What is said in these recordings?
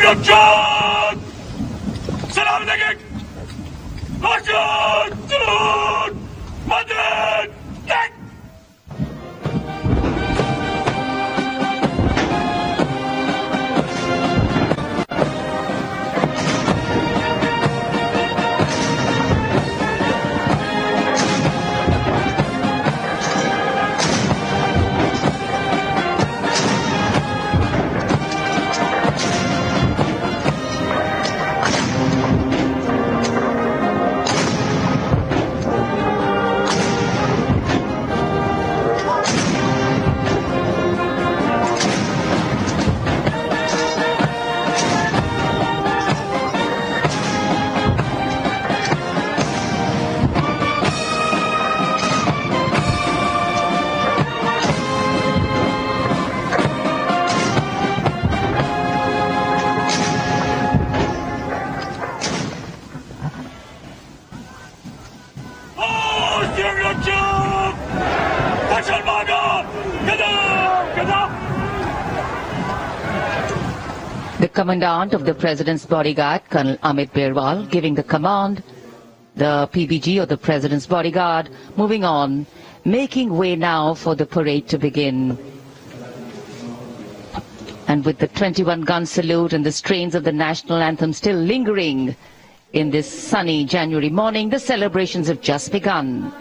Revolution! Salam alaikum! Marchon! Salud! Madrid! Deck! The Commandant of the President's Bodyguard, Colonel Amit Birwal, giving the command. The PBG of the President's Bodyguard moving on, making way now for the parade to begin. And with the 21-gun salute and the strains of the national anthem still lingering in this sunny January morning, the celebrations have just begun.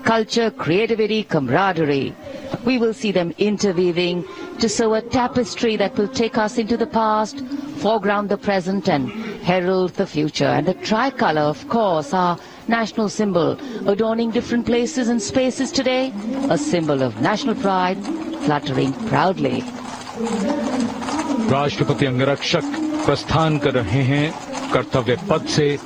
Culture, creativity, camaraderie. We will see them interweaving to sew a tapestry that will take us into the past, foreground the present and herald the future. And the tricolour, of course, our national symbol, adorning different places and spaces today, a symbol of national pride, fluttering proudly. राष्ट्रपति अंगरक्षक प्रस्थान कर रहे हैं कर्तव्य पथ से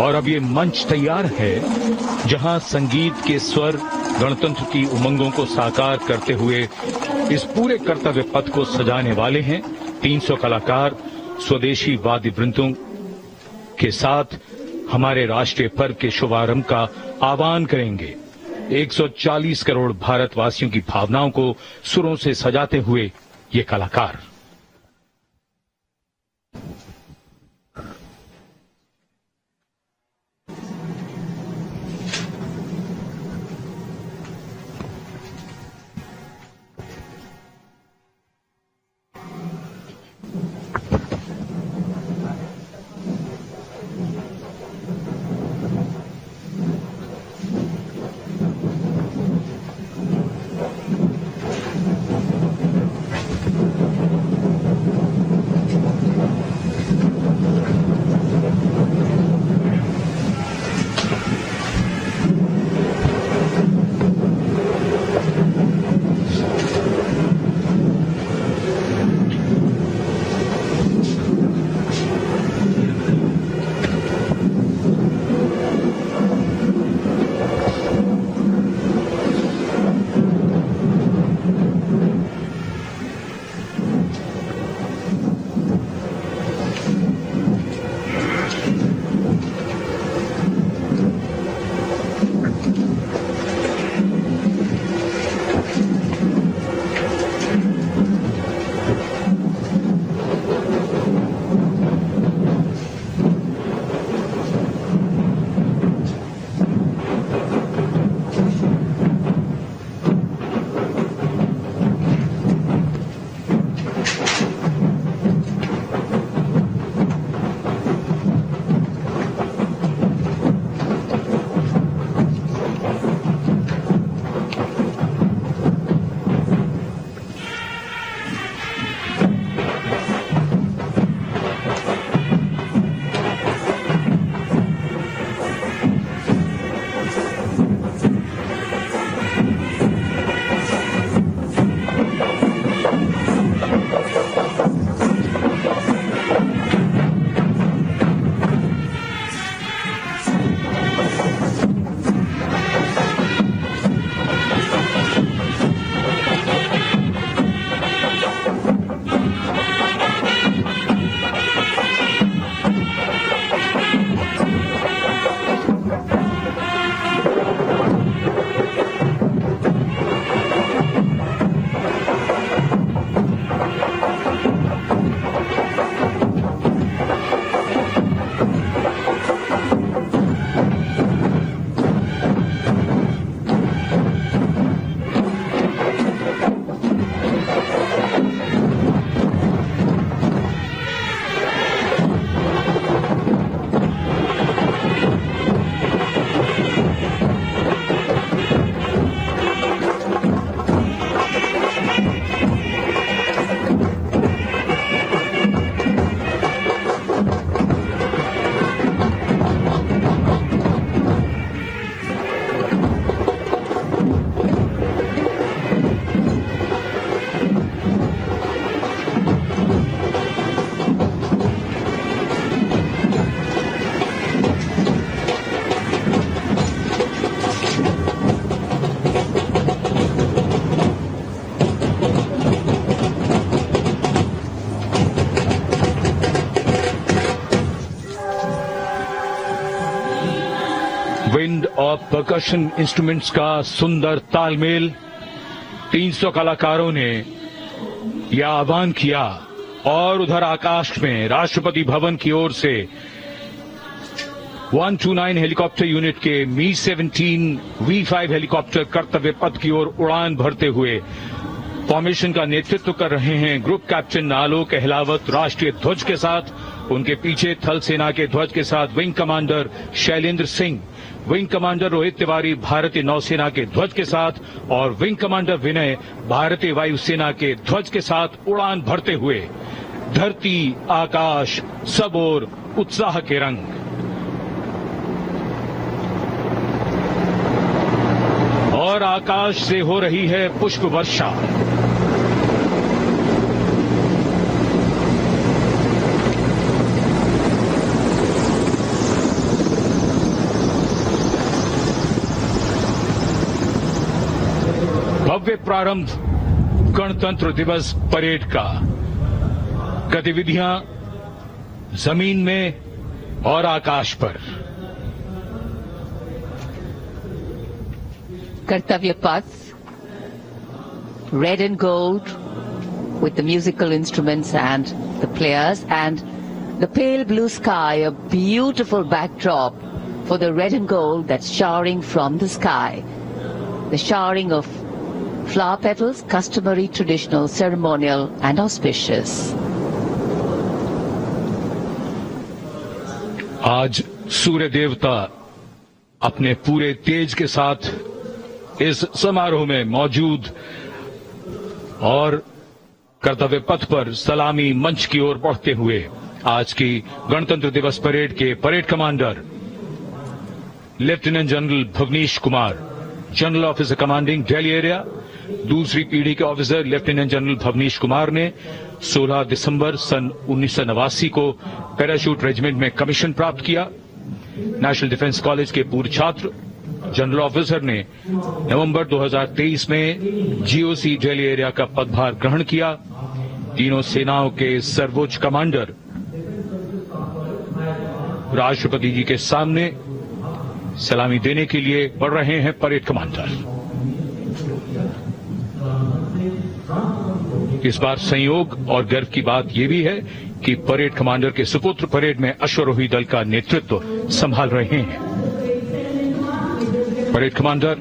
और अब ये मंच तैयार है जहां संगीत के स्वर गणतंत्र की उमंगों को साकार करते हुए इस पूरे कर्तव्य पथ को सजाने वाले हैं 300 कलाकार स्वदेशी वाद्य वृंदों के साथ हमारे राष्ट्रीय पर्व के शुभारंभ का आह्वान करेंगे। 140 करोड़ भारतवासियों की भावनाओं को सुरों से सजाते हुए ये कलाकार। और परकशन इंस्ट्रूमेंट्स का सुंदर तालमेल, 300 कलाकारों ने यह आह्वान किया और उधर आकाश में राष्ट्रपति भवन की ओर से 129 हेलीकॉप्टर यूनिट के मी-17 V5 हेलीकॉप्टर कर्तव्य पथ की ओर उड़ान भरते हुए फॉर्मेशन का नेतृत्व कर रहे हैं ग्रुप कैप्टन आलोक अहलावत राष्ट्रीय ध्वज के साथ। उनके पीछे थल सेना के ध्वज के साथ wing commander Shailendra Singh, wing commander Rohit Tiwari भारतीय नौसेना के ध्वज के साथ और विंग कमांडर विनय भारतीय वायुसेना के ध्वज के साथ उड़ान भरते हुए धरती आकाश सब ओर उत्साह के रंग। और आकाश से हो रही है पुष्प वर्षा। भव्य प्रारंभ गणतंत्र दिवस परेड का। गतिविधियां जमीन में और आकाश पर। Kartavya Path, red and gold with the musical instruments and the players, and the pale blue sky, a beautiful backdrop for the red and gold that's showering from the sky. The showering of flower petals, customary, traditional, ceremonial and auspicious. आज सूर्य देवता अपने पूरे तेज के साथ इस समारोह में मौजूद और कर्तव्य पथ पर सलामी मंच की ओर बढ़ते हुए आज की गणतंत्र दिवस परेड के parade commander lieutenant general Bhavnish Kumar, general officer commanding Delhi area, दूसरी पीढ़ी के officer lieutenant general Bhavnish Kumar ने 16 दिसंबर सन 1989 को पैराशूट रेजिमेंट में कमीशन प्राप्त किया। नेशनल डिफेंस कॉलेज के पूर्व छात्र जनरल ऑफिसर ने नवंबर 2023 में जीओसी दिल्ली एरिया का पदभार ग्रहण किया। तीनों सेनाओं के सर्वोच्च कमांडर राष्ट्रपति जी के सामने सलामी देने के लिए बढ़ रहे हैं परेड कमांडर। इस बार संयोग और गर्व की बात यह भी है कि परेड कमांडर के सुपुत्र परेड में अश्वारोही दल का नेतृत्व संभाल रहे हैं। Parade commander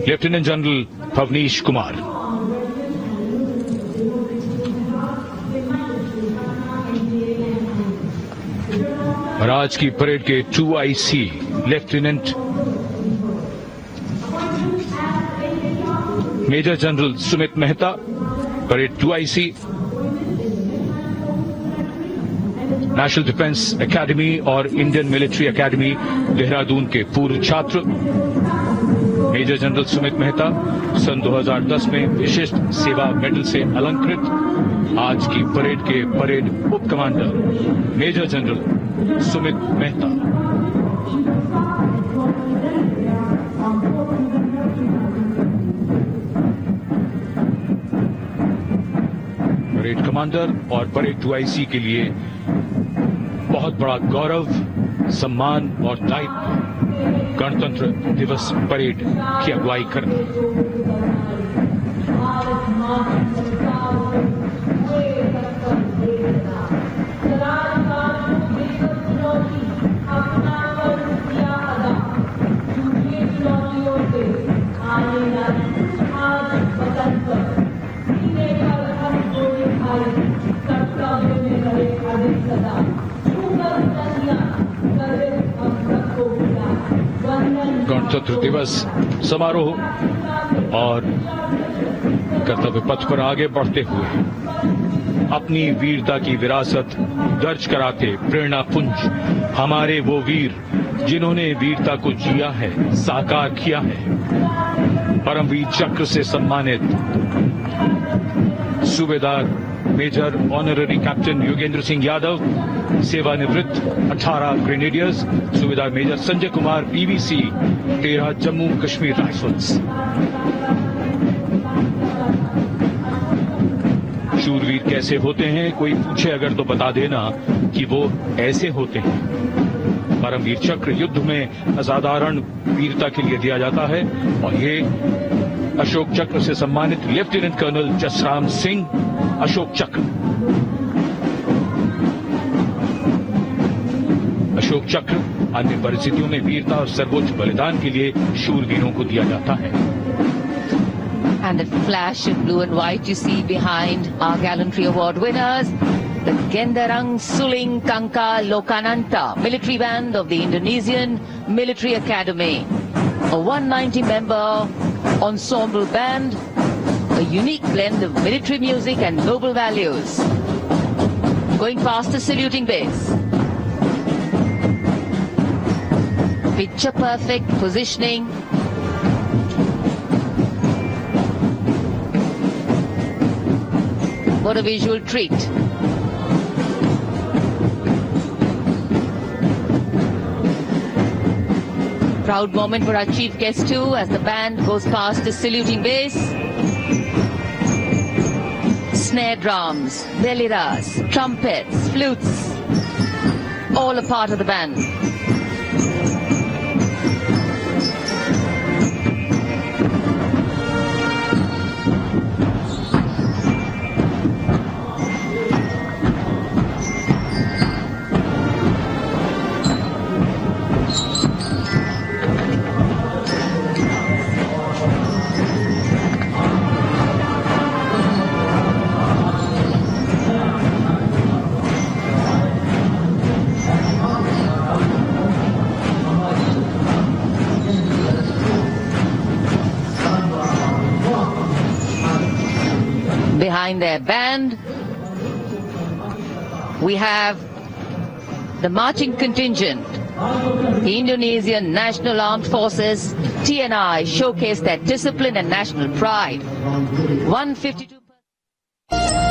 lieutenant general Bhavnish Kumar. और आज की परेड के 2IC lieutenant major general Sumit Mehta, parade 2IC, national defence academy और इंडियन मिलिट्री एकेडमी देहरादून के पूर्व छात्र मेजर जनरल सुमित मेहता सन 2010 में विशिष्ट सेवा मेडल से अलंकृत। आज की परेड के परेड उप commander major general Sumit Mehta. Parade commander और परेड 2IC के लिए बहुत बड़ा गौरव, सम्मान और दायित्व गणतंत्र दिवस परेड की अगुवाई करना। गणतंत्र दिवस समारोह और कर्तव्य पथ पर आगे बढ़ते हुए अपनी वीरता की विरासत दर्ज कराते प्रेरणा पुंज हमारे वो वीर जिन्होंने वीरता को जिया है, साकार किया है। परमवीर चक्र से सम्मानित सूबेदार major honorary captain Yogendra Singh Yadav, सेवानिवृत्त 18 ग्रेनेडियर्स, सूबेदार major Sanjay Kumar PVC 13 Jammu Kashmir rifles. शूरवीर कैसे होते हैं, कोई पूछे अगर तो बता देना कि वो ऐसे होते हैं। परमवीर चक्र युद्ध में असाधारण वीरता के लिए दिया जाता है और ये अशोक चक्र से सम्मानित लेफ्टिनेंट कर्नल जसराम सिंह अशोक चक्र। अशोक चक्र अन्य परिस्थितियों में वीरता और सर्वोच्च बलिदान के लिए शूरवीरों को दिया जाता है। And the flash in blue and white you see behind our gallantry award winners, the Gendarang Suling Kangka Lokananta military band of the Indonesian Military Academy, a 190-member ensemble band, a unique blend of military music and noble values. Going past the saluting base. Picture perfect positioning. What a visual treat. Proud moment for our chief guest too as the band goes past the saluting base. Snare drums, beliras, trumpets, flutes, all a part of the band. Behind their band, we have the marching contingent. The Indonesian National Armed Forces, TNI, showcase their discipline and national pride. 152